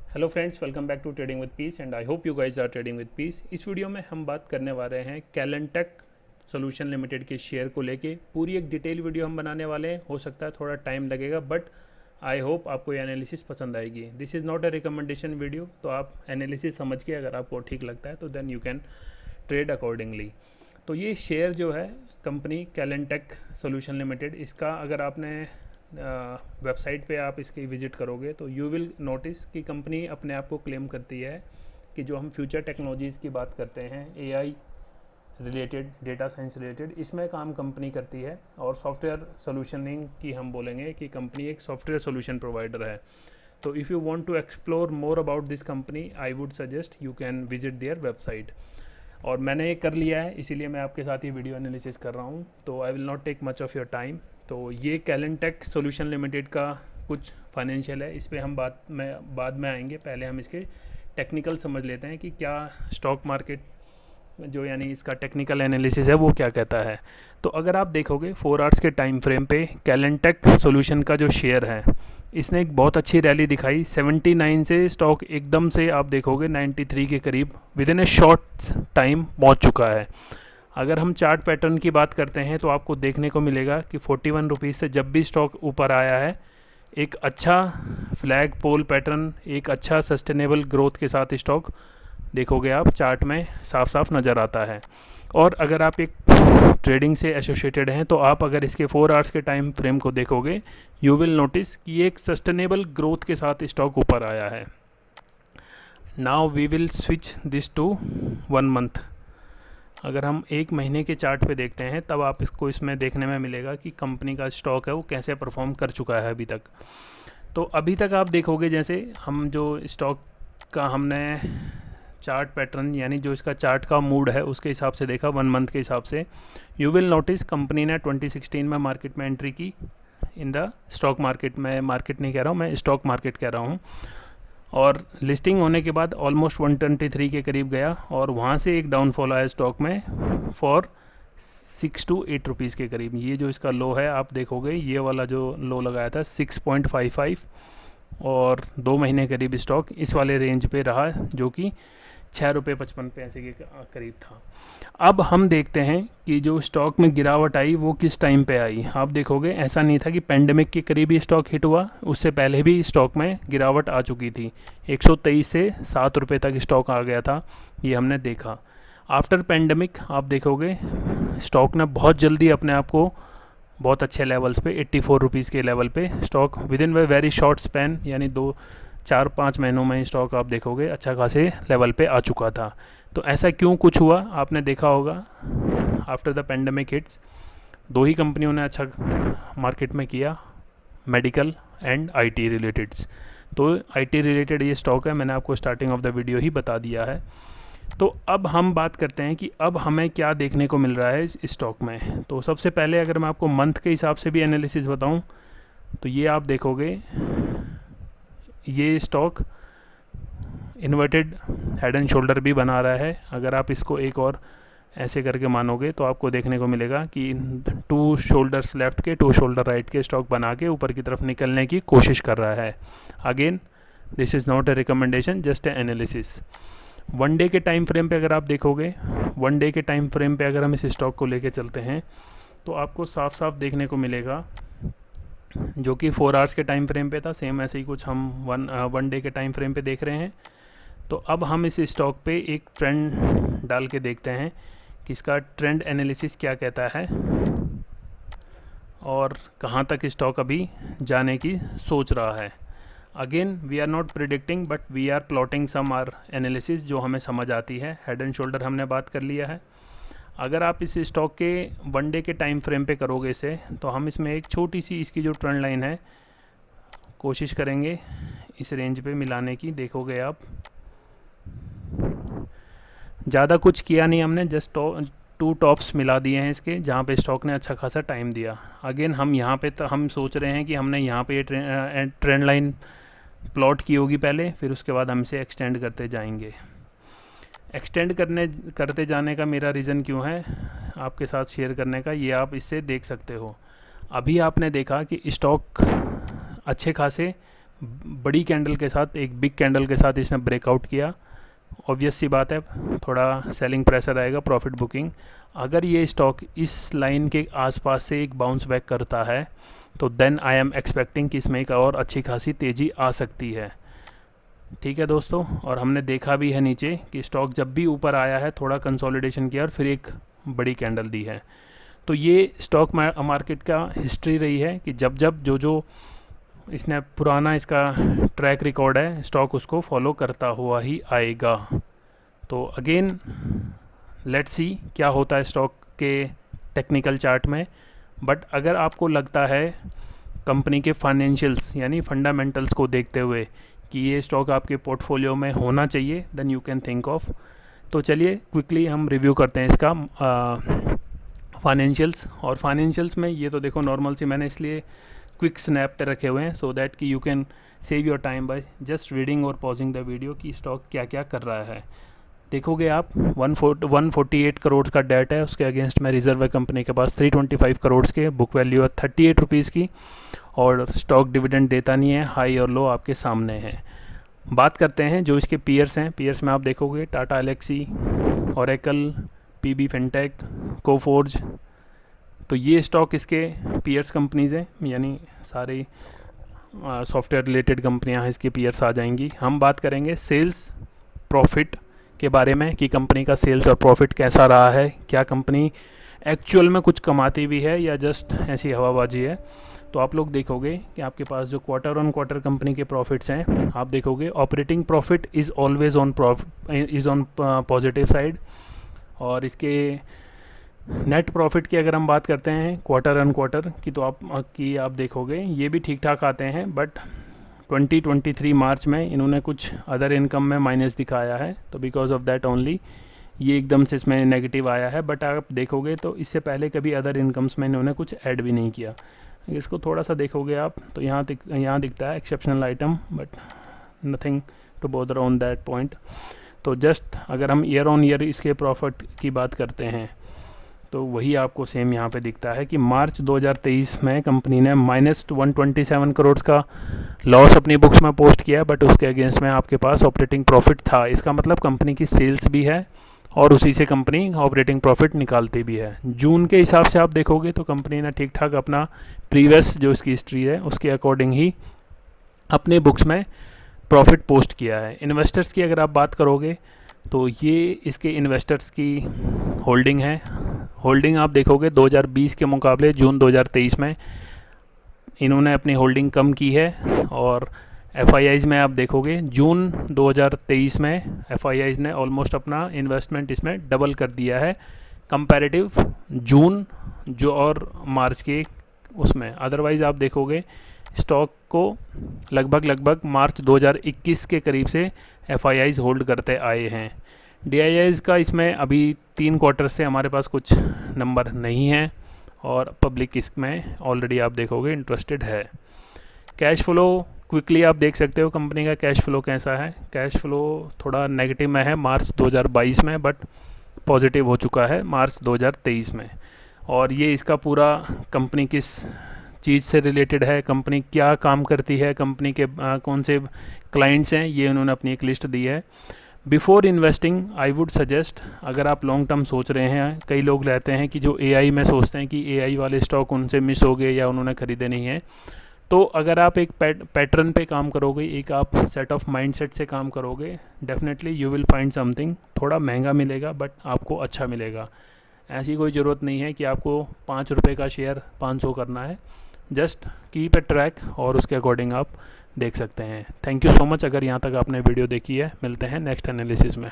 Hello friends, welcome back to trading with peace and I hope you guys are trading with peace. इस video में हम बात करने वाले हैं कैलेंटेक सॉल्यूशन लिमिटेड के शेयर को लेके। पूरी एक डिटेल वीडियो हम बनाने वाले हैं। हो सकता है थोड़ा टाइम लगेगा, बट आई होप आपको ये एनालिसिस पसंद आएगी। This is not a recommendation video, तो आप एनालिसिस समझ के अगर आपको ठीक लगता है तो then you can trade accordingly. तो ये शेयर जो है कंपनी कैलेंटेक सॉल्यूशन लिमिटेड, इसका अगर आपने वेबसाइट पे आप इसकी विज़िट करोगे तो यू विल नोटिस कि कंपनी अपने आप को क्लेम करती है कि जो हम फ्यूचर टेक्नोलॉजीज़ की बात करते हैं, AI related, data science related, इसमें काम कंपनी करती है। और सॉफ्टवेयर सोल्यूशनिंग की हम बोलेंगे कि कंपनी एक सॉफ्टवेयर सोल्यूशन प्रोवाइडर है। तो if you want to explore more about this company, I would suggest you can visit their website. और मैंने ये कर लिया है, इसीलिए मैं आपके साथ ये वीडियो एनालिसिस कर रहा हूँ। तो I will not take much of your time. तो ये कैलेंटेक सॉल्यूशन लिमिटेड का कुछ फाइनेंशियल है, इस पर हम बाद में आएंगे। पहले हम इसके टेक्निकल समझ लेते हैं कि क्या स्टॉक मार्केट जो यानी इसका टेक्निकल एनालिसिस है वो क्या कहता है। तो अगर आप देखोगे 4 आवर्स के टाइम फ्रेम पे कैलेंटेक सॉल्यूशन का जो शेयर है, इसने एक बहुत अच्छी रैली दिखाई। 79 से स्टॉक एकदम से आप देखोगे 93 के करीब with in A short time पहुंच चुका है। अगर हम चार्ट पैटर्न की बात करते हैं तो आपको देखने को मिलेगा कि 41 रुपीज़ से जब भी स्टॉक ऊपर आया है, एक अच्छा फ्लैग पोल पैटर्न, एक अच्छा सस्टेनेबल ग्रोथ के साथ स्टॉक देखोगे आप चार्ट में साफ साफ नज़र आता है। और अगर आप एक ट्रेडिंग से एसोसिएटेड हैं तो आप अगर इसके 4 आवर्स के टाइम फ्रेम को देखोगे, यू विल नोटिस कि ये एक सस्टेनेबल ग्रोथ के साथ स्टॉक ऊपर आया है। Now we will switch this to 1 month. अगर हम एक महीने के चार्ट पे देखते हैं तब आप इसको इसमें देखने में मिलेगा कि कंपनी का स्टॉक है वो कैसे परफॉर्म कर चुका है अभी तक। तो अभी तक आप देखोगे, जैसे हम जो स्टॉक का हमने चार्ट पैटर्न यानी जो इसका चार्ट का मूड है उसके हिसाब से देखा 1 मंथ के हिसाब से, यू विल नोटिस कंपनी ने 2016 में मार्केट में एंट्री की इन द स्टॉक मार्केट में। मार्केट नहीं कह रहा हूँ मैं, स्टॉक मार्केट कह रहा हूँ। और लिस्टिंग होने के बाद ऑलमोस्ट 123 के करीब गया और वहाँ से एक डाउनफॉल आया स्टॉक में फॉर 6 to 8 रुपीज़ के करीब। ये जो इसका लो है आप देखोगे, ये वाला जो लो लगाया था 6.55, और 2 महीने करीब स्टॉक इस वाले रेंज पे रहा जो कि 6 रुपये 55 पैसे के करीब था। अब हम देखते हैं कि जो स्टॉक में गिरावट आई वो किस टाइम पे आई। आप देखोगे ऐसा नहीं था कि पेंडेमिक के करीब ही स्टॉक हिट हुआ, उससे पहले भी स्टॉक में गिरावट आ चुकी थी। 123 से 7 रुपये तक स्टॉक आ गया था, ये हमने देखा। आफ्टर पेंडेमिक आप देखोगे स्टॉक ने बहुत जल्दी अपने आप को बहुत अच्छे लेवल्स पे 84 रुपीज़ के लेवल पे stock with in very short span यानी 4-5 महीनों में स्टॉक आप देखोगे अच्छा खासे लेवल पे आ चुका था। तो ऐसा क्यों कुछ हुआ, आपने देखा होगा आफ्टर द पेंडेमिक हिट्स 2 ही कंपनियों ने अच्छा मार्केट में किया, मेडिकल एंड आईटी रिलेटेड्स। तो आईटी रिलेटेड ये स्टॉक है, मैंने आपको स्टार्टिंग ऑफ द वीडियो ही बता दिया है। तो अब हम बात करते हैं कि अब हमें क्या देखने को मिल रहा है इस स्टॉक में। तो सबसे पहले अगर मैं आपको मंथ के हिसाब से भी एनालिसिस बताऊं तो ये आप देखोगे ये stock inverted head and shoulder भी बना रहा है। अगर आप इसको एक और ऐसे करके मानोगे तो आपको देखने को मिलेगा कि 2 शोल्डर्स लेफ्ट के 2 शोल्डर राइट के स्टॉक बना के ऊपर की तरफ निकलने की कोशिश कर रहा है। Again this is not a recommendation, just a analysis. 1 day के टाइम फ्रेम पे अगर आप देखोगे, 1 डे के टाइम फ्रेम पे अगर हम इस स्टॉक को लेके चलते हैं तो आपको साफ साफ देखने को मिलेगा, जो कि 4 आवर्स के टाइम फ्रेम पे था, सेम ऐसे ही कुछ हम 1 डे के टाइम फ्रेम पे देख रहे हैं। तो अब हम इस स्टॉक पे एक ट्रेंड डाल के देखते हैं कि इसका ट्रेंड एनालिसिस क्या कहता है और कहाँ तक स्टॉक अभी जाने की सोच रहा है। Again we are not predicting but we are plotting some our analysis जो हमें समझ आती है। हेड एंड शोल्डर हमने बात कर लिया है। अगर आप इस स्टॉक के 1 डे के टाइम फ्रेम पे करोगे इसे, तो हम इसमें एक छोटी सी इसकी जो ट्रेंड लाइन है कोशिश करेंगे इस रेंज पे मिलाने की। देखोगे आप ज़्यादा कुछ किया नहीं हमने, जस्ट 2 टॉप्स मिला दिए हैं इसके, जहाँ पे स्टॉक ने अच्छा खासा टाइम दिया। अगेन हम यहाँ पे तो हम सोच रहे हैं कि हमने यहाँ पे ट्रेंड लाइन प्लॉट की होगी पहले, फिर उसके बाद हम इसे एक्सटेंड करते जाएंगे। एक्सटेंड करते जाने का मेरा रीज़न क्यों है आपके साथ शेयर करने का, ये आप इससे देख सकते हो। अभी आपने देखा कि स्टॉक अच्छे खासे बड़ी कैंडल के साथ, एक बिग कैंडल के साथ इसने ब्रेकआउट किया। ऑब्वियस सी बात है, थोड़ा सेलिंग प्रेशर आएगा, प्रॉफिट बुकिंग। अगर ये स्टॉक इस लाइन के आसपास से एक बाउंस बैक करता है तो देन आई एम एक्सपेक्टिंग कि इसमें एक और अच्छी खासी तेज़ी आ सकती है। ठीक है दोस्तों, और हमने देखा भी है नीचे कि स्टॉक जब भी ऊपर आया है थोड़ा कंसोलिडेशन किया और फिर एक बड़ी कैंडल दी है। तो ये स्टॉक मार्केट का हिस्ट्री रही है कि जब जब जो इसने पुराना इसका ट्रैक रिकॉर्ड है, स्टॉक उसको फॉलो करता हुआ ही आएगा। तो अगेन लेट्स सी क्या होता है स्टॉक के टेक्निकल चार्ट में। बट अगर आपको लगता है कंपनी के फाइनेंशियल्स यानी फंडामेंटल्स को देखते हुए कि ये स्टॉक आपके पोर्टफोलियो में होना चाहिए, then you can think of. तो चलिए क्विकली हम रिव्यू करते हैं इसका फाइनेंशियल्स। और फाइनेंशियल्स में ये तो देखो नॉर्मल सी मैंने इसलिए क्विक स्नैप पे रखे हुए हैं सो दैट कि you can save your time by just reading और पॉजिंग द वीडियो कि स्टॉक क्या क्या कर रहा है। देखोगे आप 148 करोड़ का डेट है, उसके अगेंस्ट में रिजर्व है कंपनी के पास 325 करोड़ के, बुक वैल्यू है 38 रुपीज़ की, और स्टॉक डिविडेंड देता नहीं है, हाई और लो आपके सामने है। बात करते हैं जो इसके पीयर्स हैं। पीयर्स में आप देखोगे Tata Elxsi, Oracle, PB fintech, Coforge. तो ये स्टॉक इसके पीयर्स कंपनीज़ हैं, यानी सारे सॉफ्टवेयर रिलेटेड कंपनियां हैं, इसके पीयर्स आ जाएंगी। हम बात करेंगे सेल्स प्रॉफिट के बारे में कि कंपनी का सेल्स और प्रॉफिट कैसा रहा है, क्या कंपनी एक्चुअल में कुछ कमाती भी है या जस्ट ऐसी हवाबाजी है। तो आप लोग देखोगे कि आपके पास जो क्वार्टर ऑन क्वार्टर कंपनी के प्रॉफिट्स हैं, आप देखोगे operating profit is always on positive side. और इसके नेट प्रॉफिट की अगर हम बात करते हैं क्वार्टर ऑन क्वार्टर की, तो आप देखोगे ये भी ठीक ठाक आते हैं। बट 2023 मार्च में इन्होंने कुछ अदर इनकम में माइनस दिखाया है, तो बिकॉज ऑफ दैट ओनली ये एकदम से इसमें नेगेटिव आया है। बट आप देखोगे तो इससे पहले कभी अदर इनकम्स में इन्होंने कुछ ऐड भी नहीं किया। इसको थोड़ा सा देखोगे आप तो यहाँ दिखता है exceptional item, but nothing to bother on that point. तो जस्ट अगर हम ईयर ऑन ईयर इसके प्रॉफिट की बात करते हैं तो वही आपको सेम यहाँ पे दिखता है कि मार्च 2023 में कंपनी ने -127 करोड़ का लॉस अपनी बुक्स में पोस्ट किया, बट उसके अगेंस्ट में आपके पास ऑपरेटिंग प्रॉफिट था। इसका मतलब कंपनी की सेल्स भी है और उसी से कंपनी ऑपरेटिंग प्रॉफिट निकालती भी है। जून के हिसाब से आप देखोगे तो कंपनी ने ठीक ठाक अपना प्रीवियस जो इसकी हिस्ट्री है उसके अकॉर्डिंग ही अपने बुक्स में प्रॉफिट पोस्ट किया है। इन्वेस्टर्स की अगर आप बात करोगे तो ये इसके इन्वेस्टर्स की होल्डिंग है। होल्डिंग आप देखोगे 2020 के मुकाबले जून 2023 में इन्होंने अपनी होल्डिंग कम की है। और एफआईआईज़ में आप देखोगे जून 2023 में एफआईआईज़ ने ऑलमोस्ट अपना इन्वेस्टमेंट इसमें डबल कर दिया है कंपैरेटिव जून जो और मार्च के उसमें। अदरवाइज़ आप देखोगे स्टॉक को लगभग मार्च 2021 के करीब से एफआईआईज़ होल्ड करते आए हैं। डीआईआईज़ का इसमें अभी 3 क्वार्टर से हमारे पास कुछ नंबर नहीं है और पब्लिक इसमें ऑलरेडी आप देखोगे इंटरेस्टेड है। कैश फ्लो क्विकली आप देख सकते हो कंपनी का कैश फ्लो कैसा है। कैश फ्लो थोड़ा नेगेटिव में है मार्च 2022 में, बट पॉजिटिव हो चुका है मार्च 2023 में। और ये इसका पूरा कंपनी किस चीज़ से रिलेटेड है, कंपनी क्या काम करती है, कंपनी के कौन से क्लाइंट्स हैं, ये उन्होंने अपनी एक लिस्ट दी है। Before investing I would suggest, अगर आप लॉन्ग टर्म सोच रहे हैं, कई लोग रहते हैं कि जो एआई में सोचते हैं कि एआई वाले स्टॉक उनसे मिस हो गए या उन्होंने ख़रीदे नहीं हैं, तो अगर आप एक पैटर्न पे काम करोगे, एक आप सेट ऑफ माइंडसेट से काम करोगे, definitely you will find something. थोड़ा महंगा मिलेगा बट आपको अच्छा मिलेगा। ऐसी कोई ज़रूरत नहीं है कि आपको 5 रुपये का शेयर 500 करना है। जस्ट कीप ए ट्रैक और उसके अकॉर्डिंग आप देख सकते हैं। थैंक यू सो मच अगर यहाँ तक आपने वीडियो देखी है। मिलते हैं नेक्स्ट एनालिसिस में।